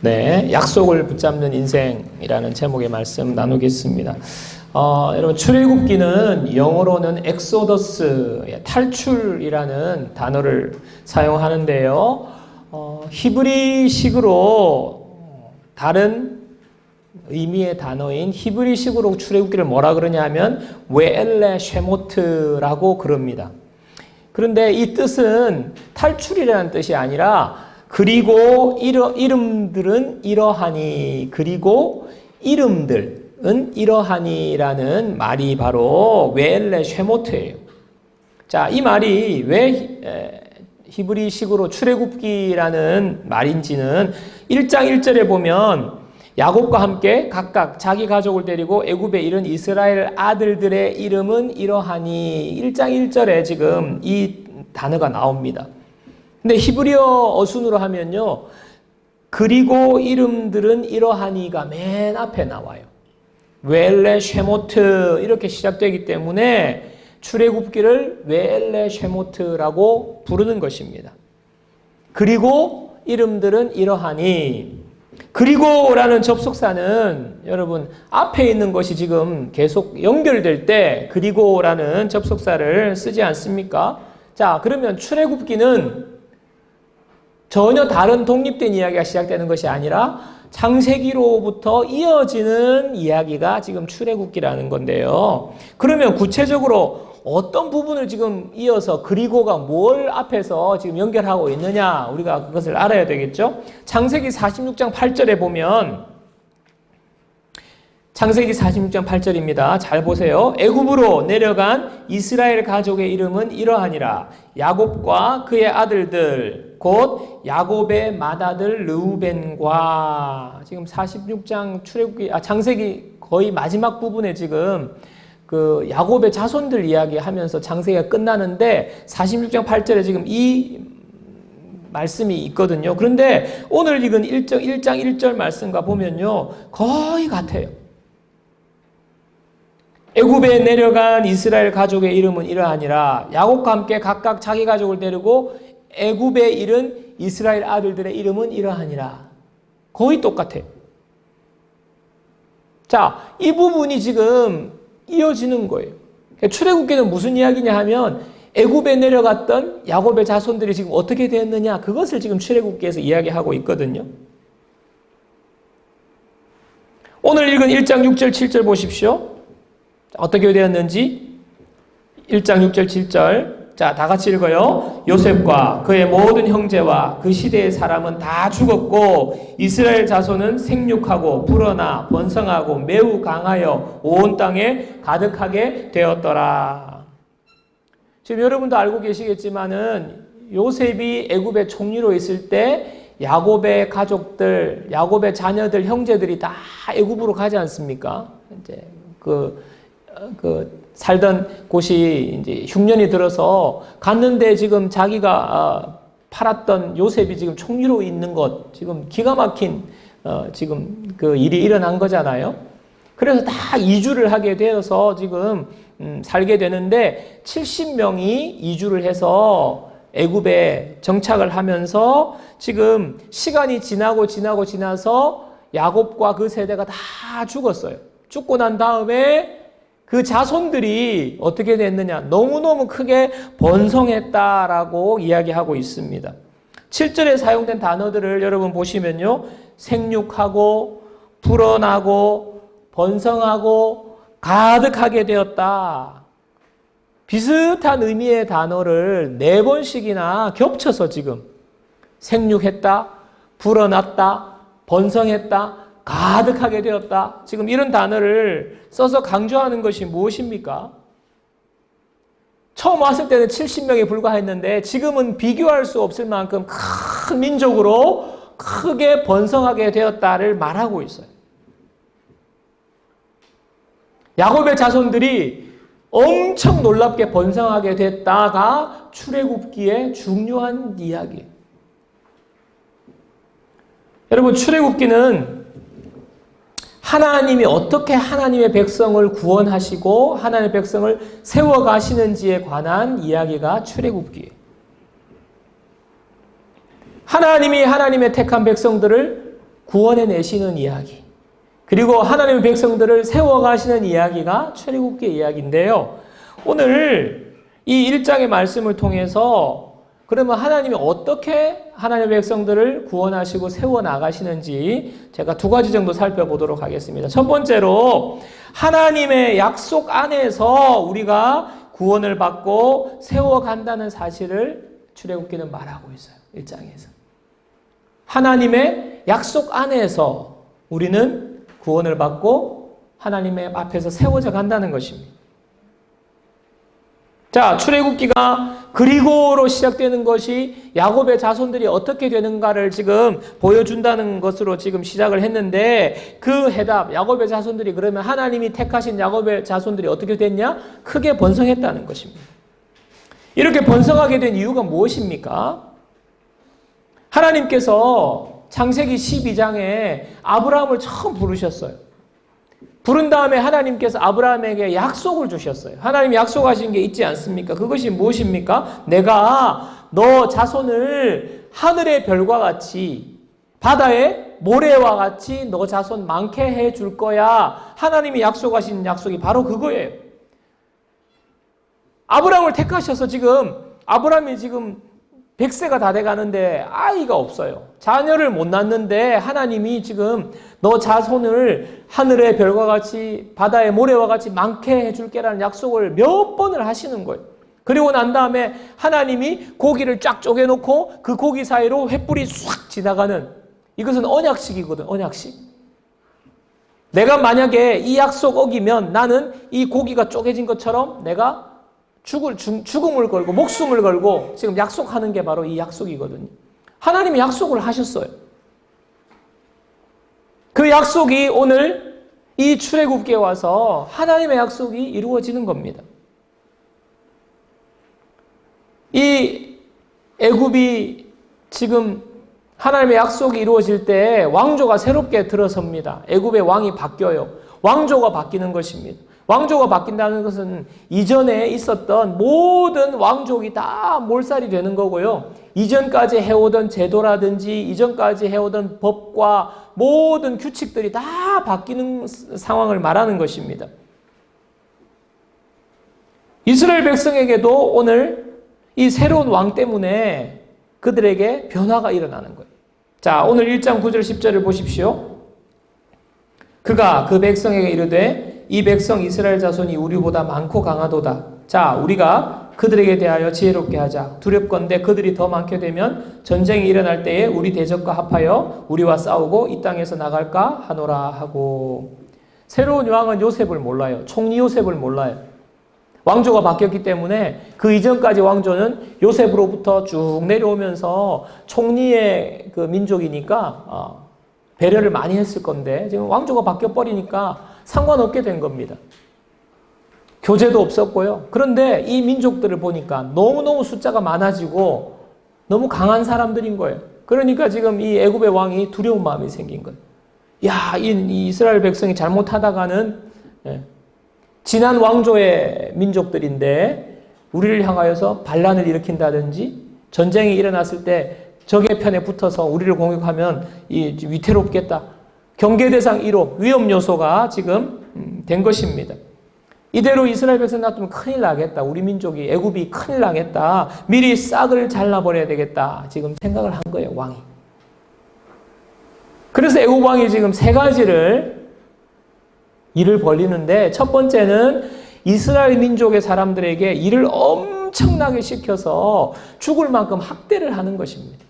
네, 약속을 붙잡는 인생이라는 제목의 말씀 나누겠습니다. 여러분, 출애굽기는 영어로는 엑소더스, 탈출이라는 단어를 사용하는데요. 히브리식으로 다른 의미의 단어인 히브리식으로 출애굽기를 뭐라 그러냐 하면 웨엘레 쉐모트라고 그럽니다. 그런데 이 뜻은 탈출이라는 뜻이 아니라 그리고 이름들은 이러하니, 그리고 이름들은 이러하니라는 말이 바로 웨엘레 쉐모트예요. 자, 이 말이 왜 히브리식으로 출애굽기라는 말인지는 1장 1절에 보면 야곱과 함께 각각 자기 가족을 데리고 애굽에 이른 이스라엘 아들들의 이름은 이러하니, 1장 1절에 지금 이 단어가 나옵니다. 근데 히브리어 어순으로 하면요, 그리고 이름들은 이러하니가 맨 앞에 나와요. 웨엘레 쉐모트 이렇게 시작되기 때문에 출애굽기를 웨엘레 쉐모트라고 부르는 것입니다. 그리고 이름들은 이러하니, 그리고라는 접속사는 여러분 앞에 있는 것이 지금 계속 연결될 때 그리고라는 접속사를 쓰지 않습니까? 자, 그러면 출애굽기는 전혀 다른 독립된 이야기가 시작되는 것이 아니라 창세기로부터 이어지는 이야기가 지금 출애굽기라는 건데요. 그러면 구체적으로 어떤 부분을 지금 이어서 그리고가 뭘 앞에서 지금 연결하고 있느냐, 우리가 그것을 알아야 되겠죠. 창세기 46장 8절에 보면, 창세기 46장 8절입니다. 잘 보세요. 애굽으로 내려간 이스라엘 가족의 이름은 이러하니라. 야곱과 그의 아들들 곧 야곱의 맏아들 르우벤과, 지금 46장 창세기 거의 마지막 부분에 지금 그 야곱의 자손들 이야기하면서 창세기가 끝나는데 46장 8절에 지금 이 말씀이 있거든요. 그런데 오늘 읽은 1장 1절 말씀과 보면요, 거의 같아요. 애굽에 내려간 이스라엘 가족의 이름은 이러하니라. 야곱과 함께 각각 자기 가족을 데리고 애굽에 이른 이스라엘 아들들의 이름은 이러하니라. 거의 똑같아요. 자, 이 부분이 지금 이어지는 거예요. 출애굽기는 무슨 이야기냐 하면 애굽에 내려갔던 야곱의 자손들이 지금 어떻게 되었느냐, 그것을 지금 출애굽기에서 이야기하고 있거든요. 오늘 읽은 1장 6절 7절 보십시오. 어떻게 되었는지 1장 6절 7절, 자, 다 같이 읽어요. 요셉과 그의 모든 형제와 그 시대의 사람은 다 죽었고 이스라엘 자손은 생육하고 불어나 번성하고 매우 강하여 온 땅에 가득하게 되었더라. 지금 여러분도 알고 계시겠지만은 요셉이 애굽의 총리로 있을 때 야곱의 가족들, 야곱의 자녀들, 형제들이 다 애굽으로 가지 않습니까? 이제 살던 곳이 이제 흉년이 들어서 갔는데 지금 자기가 팔았던 요셉이 지금 총리로 있는 것, 지금 기가 막힌 지금 그 일이 일어난 거잖아요. 그래서 다 이주를 하게 되어서 지금 살게 되는데 70명이 이주를 해서 애굽에 정착을 하면서 지금 시간이 지나서 야곱과 그 세대가 다 죽었어요. 죽고 난 다음에 그 자손들이 어떻게 됐느냐, 너무너무 크게 번성했다라고 이야기하고 있습니다. 7절에 사용된 단어들을 여러분 보시면요, 생육하고 불어나고 번성하고 가득하게 되었다. 비슷한 의미의 단어를 4번씩이나 겹쳐서 지금 생육했다, 불어났다, 번성했다, 가득하게 되었다. 지금 이런 단어를 써서 강조하는 것이 무엇입니까? 처음 왔을 때는 70명에 불과했는데 지금은 비교할 수 없을 만큼 큰 민족으로 크게 번성하게 되었다를 말하고 있어요. 야곱의 자손들이 엄청 놀랍게 번성하게 됐다가 출애굽기의 중요한 이야기예요. 여러분, 출애굽기는 하나님이 어떻게 하나님의 백성을 구원하시고 하나님의 백성을 세워가시는지에 관한 이야기가 출애굽기예요. 하나님이 하나님의 택한 백성들을 구원해내시는 이야기, 그리고 하나님의 백성들을 세워가시는 이야기가 출애굽기 이야기인데요. 오늘 이 1장의 말씀을 통해서 그러면 하나님이 어떻게 하나님의 백성들을 구원하시고 세워나가시는지 제가 두 가지 정도 살펴보도록 하겠습니다. 첫 번째로 하나님의 약속 안에서 우리가 구원을 받고 세워간다는 사실을 출애굽기는 말하고 있어요. 1장에서. 하나님의 약속 안에서 우리는 구원을 받고 하나님의 앞에서 세워져 간다는 것입니다. 자, 출애굽기가 그리고로 시작되는 것이 야곱의 자손들이 어떻게 되는가를 지금 보여준다는 것으로 지금 시작을 했는데 그 해답, 야곱의 자손들이 그러면 하나님이 택하신 야곱의 자손들이 어떻게 됐냐? 크게 번성했다는 것입니다. 이렇게 번성하게 된 이유가 무엇입니까? 하나님께서 창세기 12장에 아브라함을 처음 부르셨어요. 부른 다음에 하나님께서 아브라함에게 약속을 주셨어요. 하나님이 약속하신 게 있지 않습니까? 그것이 무엇입니까? 내가 너 자손을 하늘의 별과 같이 바다의 모래와 같이 너 자손 많게 해줄 거야. 하나님이 약속하신 약속이 바로 그거예요. 아브라함을 택하셔서 지금 아브라함이 지금 100세가 다 돼가는데 아이가 없어요. 자녀를 못 낳는데 하나님이 지금 너 자손을 하늘의 별과 같이 바다의 모래와 같이 많게 해줄게라는 약속을 몇 번을 하시는 거예요. 그리고 난 다음에 하나님이 고기를 쫙 쪼개놓고 그 고기 사이로 횃불이 싹 지나가는, 이것은 언약식이거든. 언약식. 내가 만약에 이 약속 어기면 나는 이 고기가 쪼개진 것처럼 내가 죽음을 걸고 목숨을 걸고 지금 약속하는 게 바로 이 약속이거든요. 하나님이 약속을 하셨어요. 그 약속이 오늘 이 출애굽기에 와서 하나님의 약속이 이루어지는 겁니다. 이 애굽이 지금 하나님의 약속이 이루어질 때 왕조가 새롭게 들어섭니다. 애굽의 왕이 바뀌어요. 왕조가 바뀌는 것입니다. 왕조가 바뀐다는 것은 이전에 있었던 모든 왕족이 다 몰살이 되는 거고요. 이전까지 해오던 제도라든지 이전까지 해오던 법과 모든 규칙들이 다 바뀌는 상황을 말하는 것입니다. 이스라엘 백성에게도 오늘 이 새로운 왕 때문에 그들에게 변화가 일어나는 거예요. 자, 오늘 1장 9절 10절을 보십시오. 그가 그 백성에게 이르되 이 백성 이스라엘 자손이 우리보다 많고 강하도다. 자, 우리가 그들에게 대하여 지혜롭게 하자. 두렵건대 그들이 더 많게 되면 전쟁이 일어날 때에 우리 대적과 합하여 우리와 싸우고 이 땅에서 나갈까 하노라 하고. 새로운 왕은 요셉을 몰라요. 총리 요셉을 몰라요. 왕조가 바뀌었기 때문에 그 이전까지 왕조는 요셉으로부터 쭉 내려오면서 총리의 그 민족이니까 배려를 많이 했을 건데 지금 왕조가 바뀌어버리니까 상관없게 된 겁니다. 교제도 없었고요. 그런데 이 민족들을 보니까 너무너무 숫자가 많아지고 너무 강한 사람들인 거예요. 그러니까 지금 이 애굽의 왕이 두려운 마음이 생긴 거예요. 야, 이 이스라엘 백성이 잘못하다가는 지난 왕조의 민족들인데 우리를 향하여서 반란을 일으킨다든지 전쟁이 일어났을 때 적의 편에 붙어서 우리를 공격하면 위태롭겠다. 경계대상 1호 위험 요소가 지금 된 것입니다. 이대로 이스라엘 백성 놔두면 큰일 나겠다. 우리 민족이 애굽이 큰일 나겠다. 미리 싹을 잘라버려야 되겠다. 지금 생각을 한 거예요, 왕이. 그래서 애굽 왕이 지금 세 가지를 일을 벌리는데 첫 번째는 이스라엘 민족의 사람들에게 일을 엄청나게 시켜서 죽을 만큼 학대를 하는 것입니다.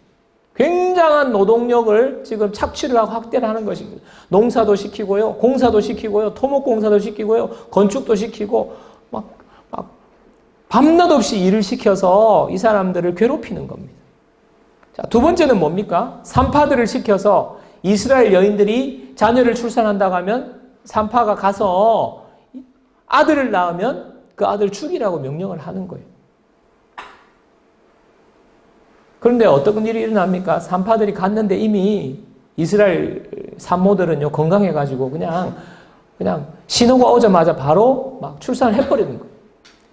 굉장한 노동력을 지금 착취를 하고 학대를 하는 것입니다. 농사도 시키고요, 공사도 시키고요, 토목공사도 시키고요, 건축도 시키고 막 밤낮 없이 일을 시켜서 이 사람들을 괴롭히는 겁니다. 자, 두 번째는 뭡니까? 산파들을 시켜서 이스라엘 여인들이 자녀를 출산한다고 하면 산파가 가서 아들을 낳으면 그 아들 죽이라고 명령을 하는 거예요. 그런데 어떤 일이 일어납니까? 산파들이 갔는데 이미 이스라엘 산모들은요, 건강해가지고 그냥 신호가 오자마자 바로 막 출산을 해버리는 거예요.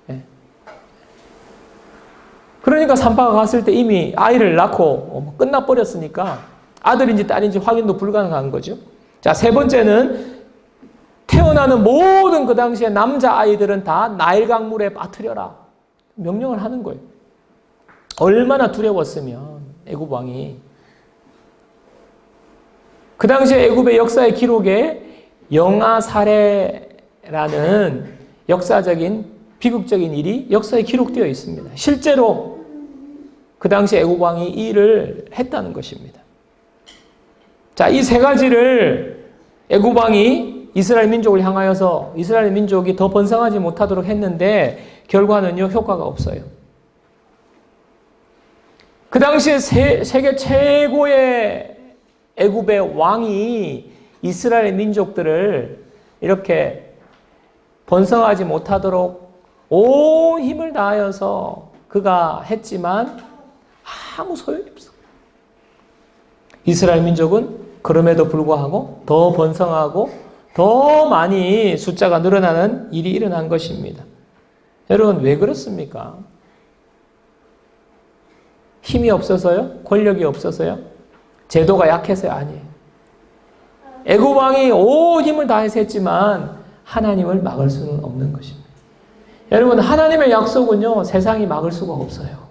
예. 그러니까 산파가 갔을 때 이미 아이를 낳고 끝나버렸으니까 아들인지 딸인지 확인도 불가능한 거죠. 자, 세 번째는 태어나는 모든 그 당시에 남자아이들은 다 나일 강물에 빠뜨려라. 명령을 하는 거예요. 얼마나 두려웠으면 애굽 왕이. 그 당시에 애굽의 역사의 기록에 영아살해라는 역사적인 비극적인 일이 역사에 기록되어 있습니다. 실제로 그 당시 애굽 왕이 이 일을 했다는 것입니다. 자, 이 세 가지를 애굽 왕이 이스라엘 민족을 향하여서 이스라엘 민족이 더 번성하지 못하도록 했는데 결과는요, 효과가 없어요. 그 당시에 세계 최고의 애굽의 왕이 이스라엘 민족들을 이렇게 번성하지 못하도록 온 힘을 다하여서 그가 했지만 아무 소용이 없어. 이스라엘 민족은 그럼에도 불구하고 더 번성하고 더 많이 숫자가 늘어나는 일이 일어난 것입니다. 여러분, 왜 그렇습니까? 힘이 없어서요? 권력이 없어서요? 제도가 약해서요? 아니에요. 애굽 왕이 온 힘을 다해서 했지만 하나님을 막을 수는 없는 것입니다. 여러분, 하나님의 약속은요, 세상이 막을 수가 없어요.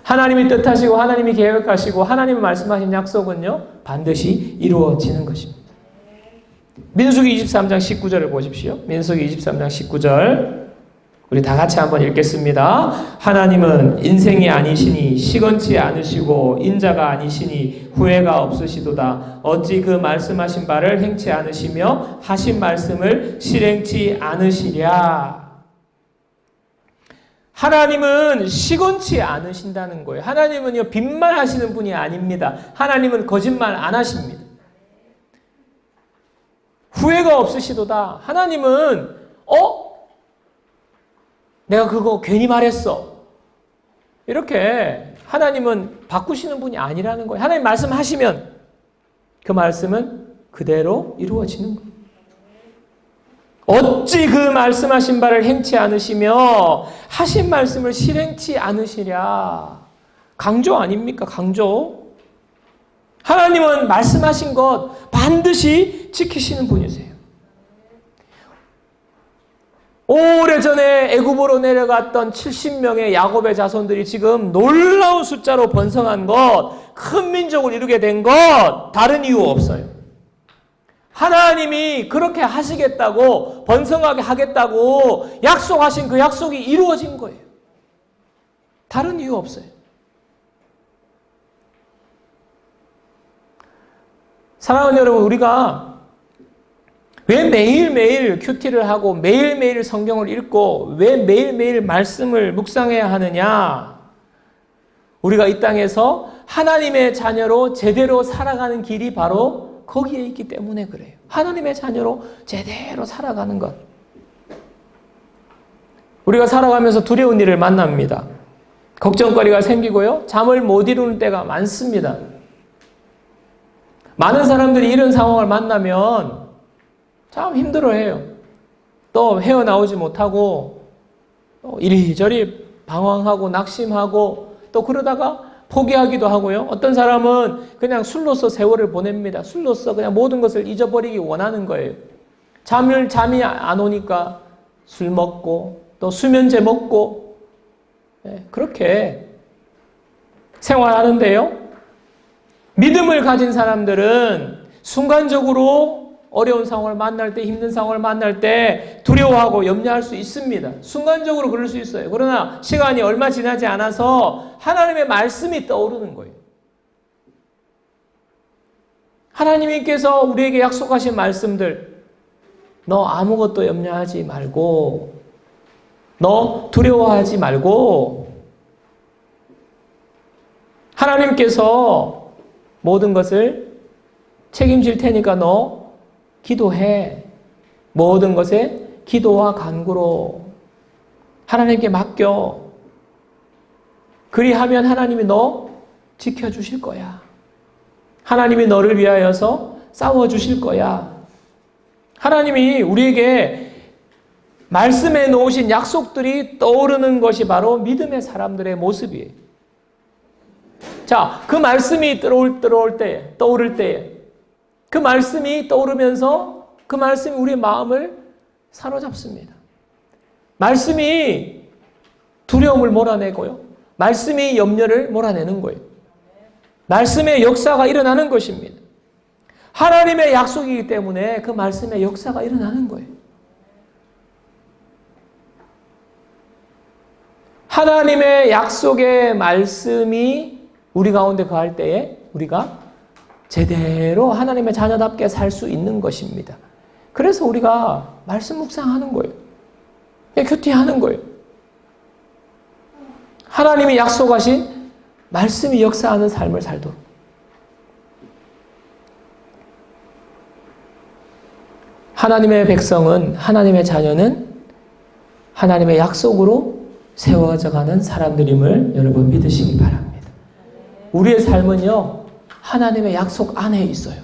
하나님이 뜻하시고 하나님이 계획하시고 하나님이 말씀하신 약속은요, 반드시 이루어지는 것입니다. 민수기 23장 19절을 보십시오. 민수기 23장 19절 우리 다 같이 한번 읽겠습니다. 하나님은 인생이 아니시니 시건치 않으시고 인자가 아니시니 후회가 없으시도다. 어찌 그 말씀하신 바를 행치 않으시며 하신 말씀을 실행치 않으시랴. 하나님은 시건치 않으신다는 거예요. 하나님은요, 빈말하시는 분이 아닙니다. 하나님은 거짓말 안 하십니다. 후회가 없으시도다. 하나님은 내가 그거 괜히 말했어. 이렇게 하나님은 바꾸시는 분이 아니라는 거예요. 하나님 말씀하시면 그 말씀은 그대로 이루어지는 거예요. 어찌 그 말씀하신 바를 행치 않으시며 하신 말씀을 실행치 않으시랴. 강조 아닙니까? 강조. 하나님은 말씀하신 것 반드시 지키시는 분이세요. 오래전에 애굽으로 내려갔던 70명의 야곱의 자손들이 지금 놀라운 숫자로 번성한 것, 큰 민족을 이루게 된 것, 다른 이유 없어요. 하나님이 그렇게 하시겠다고, 번성하게 하겠다고 약속하신 그 약속이 이루어진 거예요. 다른 이유 없어요. 사랑하는 여러분, 우리가 왜 매일매일 큐티를 하고 매일매일 성경을 읽고 왜 매일매일 말씀을 묵상해야 하느냐? 우리가 이 땅에서 하나님의 자녀로 제대로 살아가는 길이 바로 거기에 있기 때문에 그래요. 하나님의 자녀로 제대로 살아가는 것. 우리가 살아가면서 두려운 일을 만납니다. 걱정거리가 생기고요. 잠을 못 이루는 때가 많습니다. 많은 사람들이 이런 상황을 만나면 참 힘들어해요. 또 헤어나오지 못하고 또 이리저리 방황하고 낙심하고 또 그러다가 포기하기도 하고요. 어떤 사람은 그냥 술로서 세월을 보냅니다. 술로서 그냥 모든 것을 잊어버리기 원하는 거예요. 잠이 안 오니까 술 먹고 또 수면제 먹고 그렇게 생활하는데요. 믿음을 가진 사람들은 순간적으로 어려운 상황을 만날 때, 힘든 상황을 만날 때 두려워하고 염려할 수 있습니다. 순간적으로 그럴 수 있어요. 그러나 시간이 얼마 지나지 않아서 하나님의 말씀이 떠오르는 거예요. 하나님께서 우리에게 약속하신 말씀들, 너 아무것도 염려하지 말고, 너 두려워하지 말고, 하나님께서 모든 것을 책임질 테니까 너 기도해. 모든 것에 기도와 간구로 하나님께 맡겨. 그리하면 하나님이 너 지켜주실 거야. 하나님이 너를 위하여서 싸워주실 거야. 하나님이 우리에게 말씀해 놓으신 약속들이 떠오르는 것이 바로 믿음의 사람들의 모습이에요. 자, 그 말씀이 떠오를 때에 그 말씀이 떠오르면서 그 말씀이 우리의 마음을 사로잡습니다. 말씀이 두려움을 몰아내고요. 말씀이 염려를 몰아내는 거예요. 말씀의 역사가 일어나는 것입니다. 하나님의 약속이기 때문에 그 말씀의 역사가 일어나는 거예요. 하나님의 약속의 말씀이 우리 가운데 거할 때에 우리가 제대로 하나님의 자녀답게 살 수 있는 것입니다. 그래서 우리가 말씀 묵상하는 거예요. 큐티하는 거예요. 하나님이 약속하신 말씀이 역사하는 삶을 살도록. 하나님의 백성은, 하나님의 자녀는 하나님의 약속으로 세워져가는 사람들임을 여러분 믿으시기 바랍니다. 우리의 삶은요, 하나님의 약속 안에 있어요.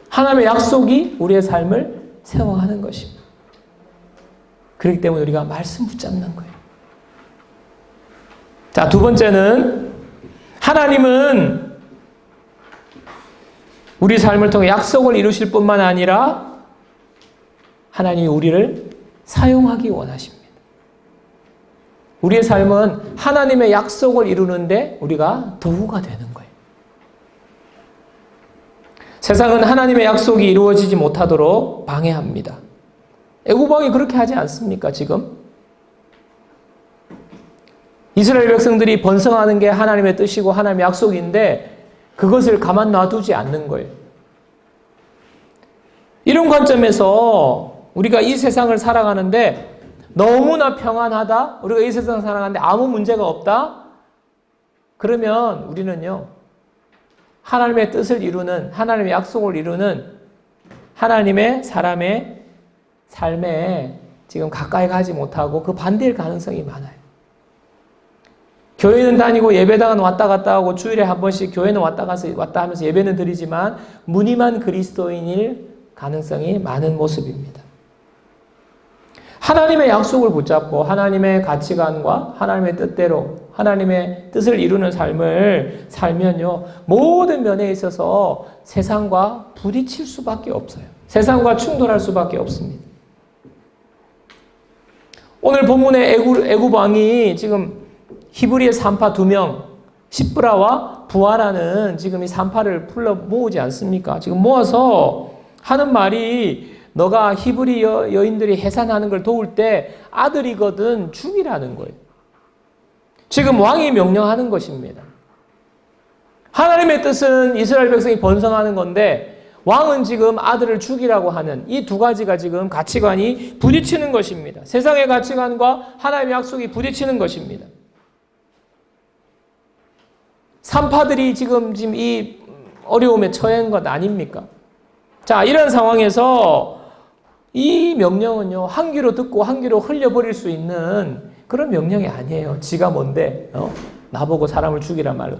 하나님의 약속이 우리의 삶을 세워가는 것입니다. 그렇기 때문에 우리가 말씀 붙잡는 거예요. 자, 두 번째는 하나님은 우리 삶을 통해 약속을 이루실 뿐만 아니라 하나님이 우리를 사용하기 원하십니다. 우리의 삶은 하나님의 약속을 이루는데 우리가 도구가 되는 거예요. 세상은 하나님의 약속이 이루어지지 못하도록 방해합니다. 애국왕이 그렇게 하지 않습니까, 지금? 이스라엘 백성들이 번성하는 게 하나님의 뜻이고 하나님의 약속인데 그것을 가만 놔두지 않는 거예요. 이런 관점에서 우리가 이 세상을 살아가는데 너무나 평안하다, 우리가 이 세상을 살아가는데 아무 문제가 없다, 그러면 우리는요, 하나님의 뜻을 이루는, 하나님의 약속을 이루는 하나님의 사람의 삶에 지금 가까이 가지 못하고 그 반대일 가능성이 많아요. 교회는 다니고 예배당은 왔다 갔다 하고 주일에 한 번씩 교회는 왔다 하면서 예배는 드리지만 무늬만 그리스도인일 가능성이 많은 모습입니다. 하나님의 약속을 붙잡고 하나님의 가치관과 하나님의 뜻대로 하나님의 뜻을 이루는 삶을 살면요, 모든 면에 있어서 세상과 부딪힐 수밖에 없어요. 세상과 충돌할 수밖에 없습니다. 오늘 본문의 애굽 왕이 지금 히브리의 산파 2명, 시브라와 부하라는 지금 이 산파를 풀러 모으지 않습니까? 지금 모아서 하는 말이 너가 히브리 여인들이 해산하는 걸 도울 때 아들이거든 죽이라는 거예요. 지금 왕이 명령하는 것입니다. 하나님의 뜻은 이스라엘 백성이 번성하는 건데 왕은 지금 아들을 죽이라고 하는 이 두 가지가 지금 가치관이 부딪히는 것입니다. 세상의 가치관과 하나님의 약속이 부딪히는 것입니다. 산파들이 지금 이 어려움에 처한 것 아닙니까? 자, 이런 상황에서 이 명령은요, 한 귀로 듣고 한 귀로 흘려버릴 수 있는 그런 명령이 아니에요. 지가 뭔데, 나보고 사람을 죽이란 말로.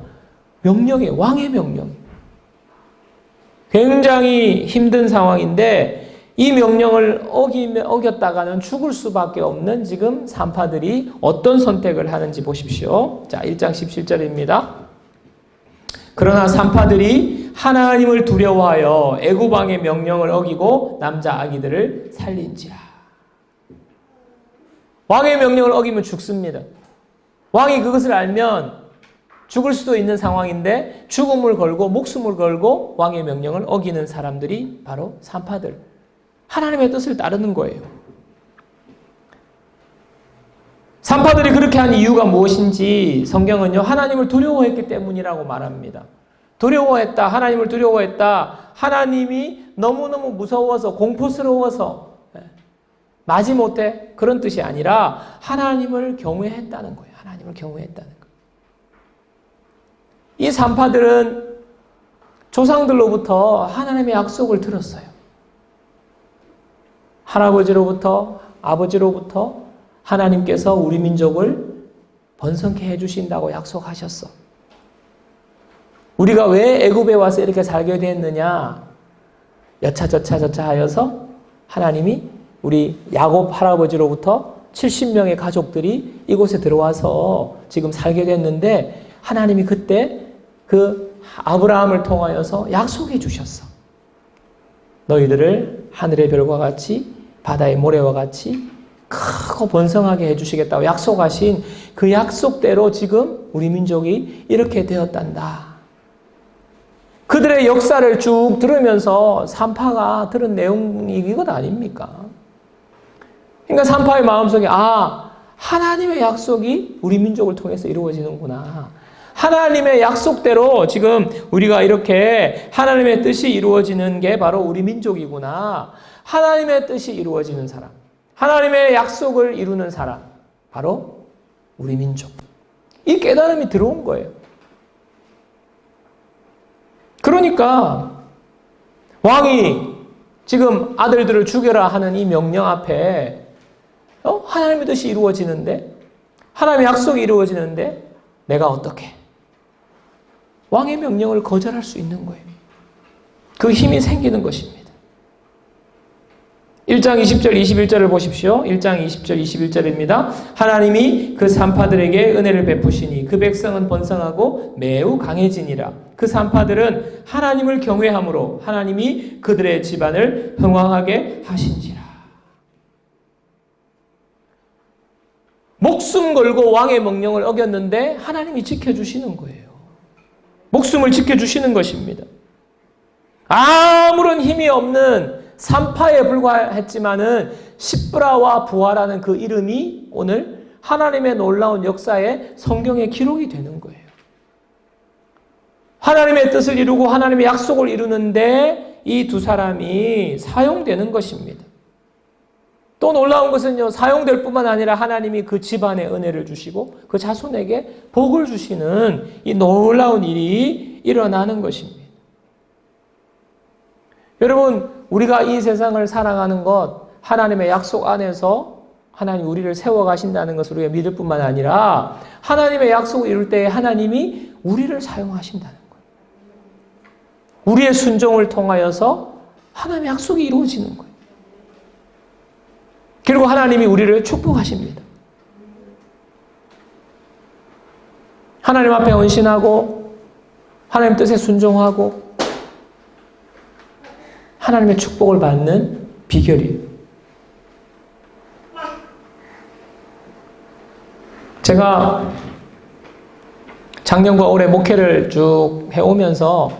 명령이, 왕의 명령. 굉장히 힘든 상황인데, 이 명령을 어겼다가는 죽을 수밖에 없는 지금 산파들이 어떤 선택을 하는지 보십시오. 자, 1장 17절입니다. 그러나 산파들이 하나님을 두려워하여 애굽 왕의 명령을 어기고 남자 아기들을 살린지라. 왕의 명령을 어기면 죽습니다. 왕이 그것을 알면 죽을 수도 있는 상황인데 죽음을 걸고 목숨을 걸고 왕의 명령을 어기는 사람들이 바로 산파들. 하나님의 뜻을 따르는 거예요. 산파들이 그렇게 한 이유가 무엇인지 성경은요, 하나님을 두려워했기 때문이라고 말합니다. 두려워했다. 하나님을 두려워했다. 하나님이 너무너무 무서워서 공포스러워서 마지못해 그런 뜻이 아니라 하나님을 경외했다는 거예요. 하나님을 경외했다는 거예요. 이 산파들은 조상들로부터 하나님의 약속을 들었어요. 할아버지로부터, 아버지로부터 하나님께서 우리 민족을 번성케 해주신다고 약속하셨어. 우리가 왜 애굽에 와서 이렇게 살게 됐느냐? 여차저차 하여서 하나님이 우리 야곱 할아버지로부터 70명의 가족들이 이곳에 들어와서 지금 살게 됐는데 하나님이 그때 그 아브라함을 통하여서 약속해 주셨어. 너희들을 하늘의 별과 같이 바다의 모래와 같이 크고 번성하게 해주시겠다고 약속하신 그 약속대로 지금 우리 민족이 이렇게 되었단다. 그들의 역사를 쭉 들으면서 산파가 들은 내용이 이것 아닙니까? 그러니까 산파의 마음속에 하나님의 약속이 우리 민족을 통해서 이루어지는구나. 하나님의 약속대로 지금 우리가 이렇게 하나님의 뜻이 이루어지는 게 바로 우리 민족이구나. 하나님의 뜻이 이루어지는 사람, 하나님의 약속을 이루는 사람, 바로 우리 민족. 이 깨달음이 들어온 거예요. 그러니까 왕이 지금 아들들을 죽여라 하는 이 명령 앞에 하나님의 뜻이 이루어지는데, 하나님의 약속이 이루어지는데 내가 어떻게 왕의 명령을 거절할 수 있는 거예요. 그 힘이 생기는 것입니다. 1장 20절 21절을 보십시오. 1장 20절 21절입니다. 하나님이 그 산파들에게 은혜를 베푸시니 그 백성은 번성하고 매우 강해지니라. 그 산파들은 하나님을 경외함으로 하나님이 그들의 집안을 평강하게 하신지라. 목숨 걸고 왕의 명령을 어겼는데 하나님이 지켜주시는 거예요. 목숨을 지켜주시는 것입니다. 아무런 힘이 없는 산파에 불과했지만은 십브라와 부하라는 그 이름이 오늘 하나님의 놀라운 역사에 성경에 기록이 되는 거예요. 하나님의 뜻을 이루고 하나님의 약속을 이루는데 이 두 사람이 사용되는 것입니다. 또 놀라운 것은요, 사용될 뿐만 아니라 하나님이 그 집안에 은혜를 주시고 그 자손에게 복을 주시는 이 놀라운 일이 일어나는 것입니다. 여러분, 우리가 이 세상을 살아가는 것, 하나님의 약속 안에서 하나님 우리를 세워가신다는 것을 우리가 믿을 뿐만 아니라 하나님의 약속을 이룰 때 하나님이 우리를 사용하신다는 거예요. 우리의 순종을 통하여서 하나님의 약속이 이루어지는 거예요. 그리고 하나님이 우리를 축복하십니다. 하나님 앞에 헌신하고 하나님 뜻에 순종하고 하나님의 축복을 받는 비결이에요. 제가 작년과 올해 목회를 쭉 해오면서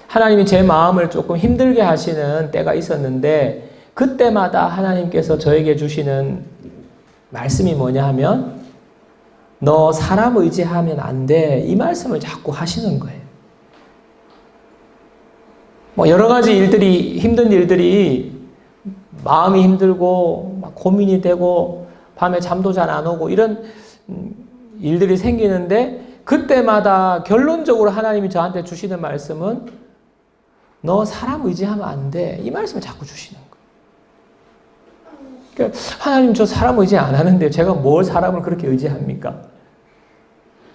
하나님이 제 마음을 조금 힘들게 하시는 때가 있었는데, 그때마다 하나님께서 저에게 주시는 말씀이 뭐냐 하면, 너 사람 의지하면 안 돼. 이 말씀을 자꾸 하시는 거예요. 여러 가지 일들이, 힘든 일들이 마음이 힘들고 막 고민이 되고 밤에 잠도 잘 안 오고 이런 일들이 생기는데, 그때마다 결론적으로 하나님이 저한테 주시는 말씀은 너 사람 의지하면 안 돼. 이 말씀을 자꾸 주시는 거예요. 그러니까 하나님, 저 사람 의지 안 하는데 제가 뭘 사람을 그렇게 의지합니까?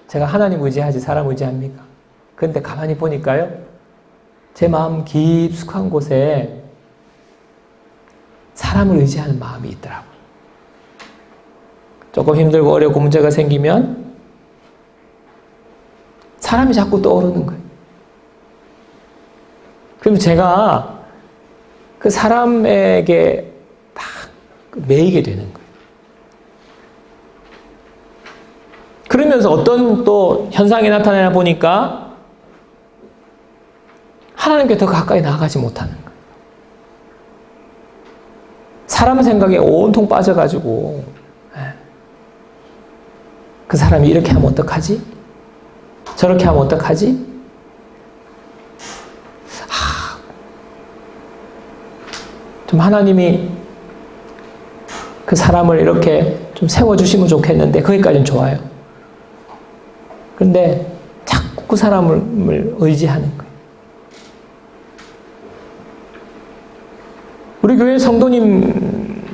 제가 하나님 의지하지 사람 의지합니까? 그런데 가만히 보니까요, 제 마음 깊숙한 곳에 사람을 의지하는 마음이 있더라고요. 조금 힘들고 어렵고 문제가 생기면 사람이 자꾸 떠오르는 거예요. 그럼 제가 그 사람에게 딱 매이게 되는 거예요. 그러면서 어떤 또 현상이 나타나나 보니까 하나님께 더 가까이 나아가지 못하는 거예요. 사람 생각에 온통 빠져가지고, 그 사람이 이렇게 하면 어떡하지? 저렇게 하면 어떡하지? 좀 하나님이 그 사람을 이렇게 좀 세워주시면 좋겠는데, 거기까지는 좋아요. 그런데 자꾸 그 사람을 의지하는 거예요. 우리 교회 성도님도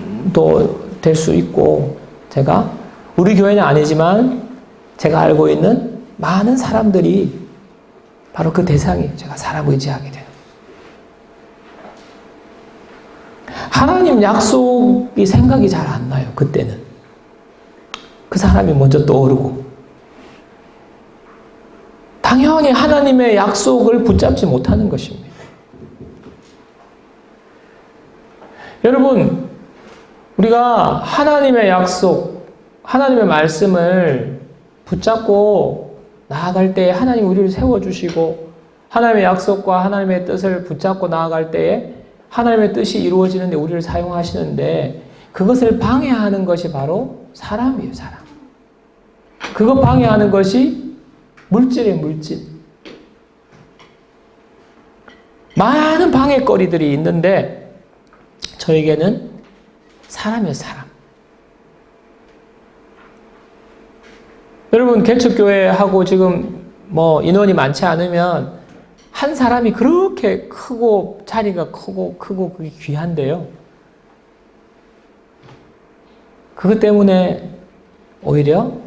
될 수 있고, 제가 우리 교회는 아니지만 제가 알고 있는 많은 사람들이 바로 그 대상이에요. 제가 사람 의지하게 돼요. 하나님 약속이 생각이 잘 안 나요. 그때는 그 사람이 먼저 떠오르고, 당연히 하나님의 약속을 붙잡지 못하는 것입니다. 여러분, 우리가 하나님의 약속, 하나님의 말씀을 붙잡고 나아갈 때 하나님 우리를 세워주시고 하나님의 약속과 하나님의 뜻을 붙잡고 나아갈 때에 하나님의 뜻이 이루어지는데 우리를 사용하시는데 그것을 방해하는 것이 바로 사람이에요, 사람. 그것 방해하는 것이 물질이에요, 물질. 많은 방해거리들이 있는데 저에게는 사람이에요, 사람. 여러분, 개척교회하고 지금 뭐 인원이 많지 않으면 한 사람이 그렇게 크고 자리가 크고 그게 귀한데요. 그것 때문에 오히려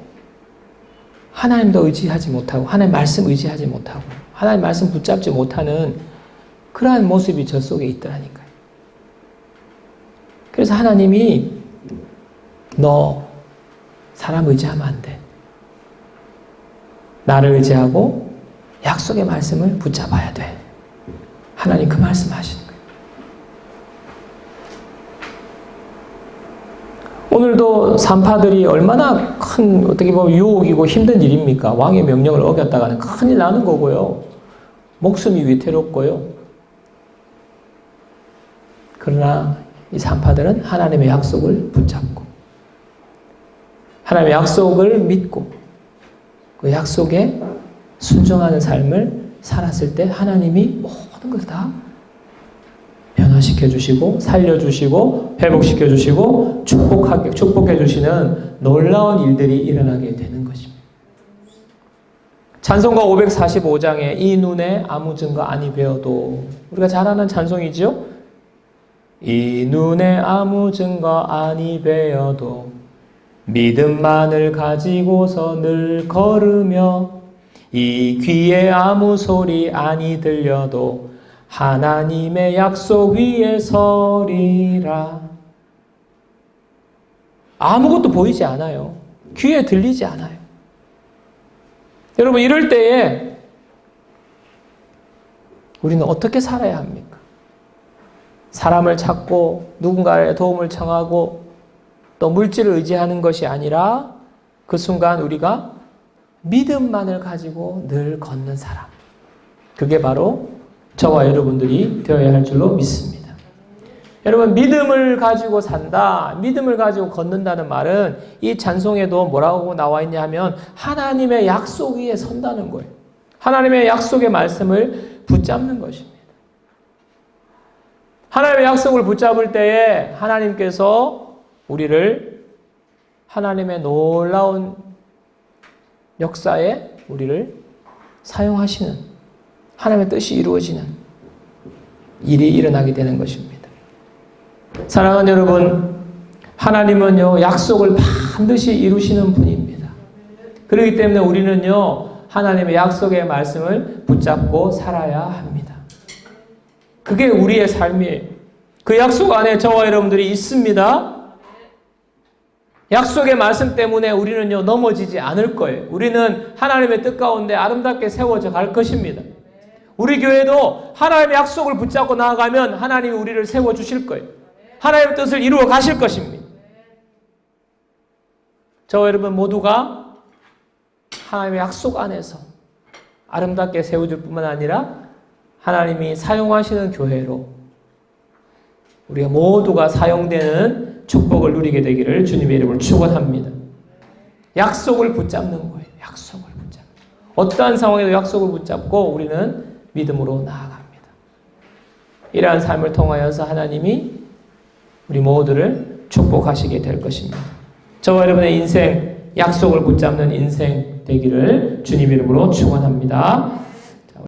하나님도 의지하지 못하고 하나님 말씀 의지하지 못하고 하나님 말씀 붙잡지 못하는 그러한 모습이 저 속에 있더라니까요. 그래서 하나님이 너 사람 의지하면 안 돼. 나를 의지하고 약속의 말씀을 붙잡아야 돼. 하나님 그 말씀 하시는 거예요. 오늘도 산파들이 얼마나 큰 어떻게 보면 유혹이고 힘든 일입니까? 왕의 명령을 어겼다가는 큰일 나는 거고요. 목숨이 위태롭고요. 그러나 이 산파들은 하나님의 약속을 붙잡고 하나님의 약속을 믿고 그 약속에 순종하는 삶을 살았을 때 하나님이 모든 것을 다 변화시켜 주시고 살려주시고 회복시켜 주시고 축복해 주시는 놀라운 일들이 일어나게 되는 것입니다. 찬송가 545장에 이 눈에 아무 증거 아니 배어도 우리가 잘 아는 찬송이지요. 이 눈에 아무 증거 아니 배어도 믿음만을 가지고서 늘 걸으며 이 귀에 아무 소리 아니 들려도 하나님의 약속 위에 서리라. 아무것도 보이지 않아요. 귀에 들리지 않아요. 여러분, 이럴 때에 우리는 어떻게 살아야 합니까? 사람을 찾고 누군가의 도움을 청하고 또 물질을 의지하는 것이 아니라 그 순간 우리가 믿음만을 가지고 늘 걷는 사람. 그게 바로 저와 여러분들이 되어야 할 줄로 믿습니다. 여러분, 믿음을 가지고 산다, 믿음을 가지고 걷는다는 말은 이 찬송에도 뭐라고 나와 있냐 하면 하나님의 약속 위에 선다는 거예요. 하나님의 약속의 말씀을 붙잡는 것입니다. 하나님의 약속을 붙잡을 때에 하나님께서 우리를 하나님의 놀라운 역사에 우리를 사용하시는 하나님의 뜻이 이루어지는 일이 일어나게 되는 것입니다. 사랑하는 여러분, 하나님은요, 약속을 반드시 이루시는 분입니다. 그렇기 때문에 우리는요, 하나님의 약속의 말씀을 붙잡고 살아야 합니다. 그게 우리의 삶이에요. 그 약속 안에 저와 여러분들이 있습니다. 약속의 말씀 때문에 우리는요, 넘어지지 않을 거예요. 우리는 하나님의 뜻 가운데 아름답게 세워져 갈 것입니다. 우리 교회도 하나님의 약속을 붙잡고 나아가면 하나님이 우리를 세워주실 거예요. 하나님의 뜻을 이루어 가실 것입니다. 저와 여러분 모두가 하나님의 약속 안에서 아름답게 세워질 뿐만 아니라 하나님이 사용하시는 교회로 우리가 모두가 사용되는 축복을 누리게 되기를 주님의 이름으로 축원합니다. 약속을 붙잡는 거예요. 약속을 붙잡는. 어떠한 상황에도 약속을 붙잡고 우리는 믿음으로 나아갑니다. 이러한 삶을 통하여서 하나님이 우리 모두를 축복하시게 될 것입니다. 저와 여러분의 인생, 약속을 붙잡는 인생 되기를 주님 이름으로 축원합니다.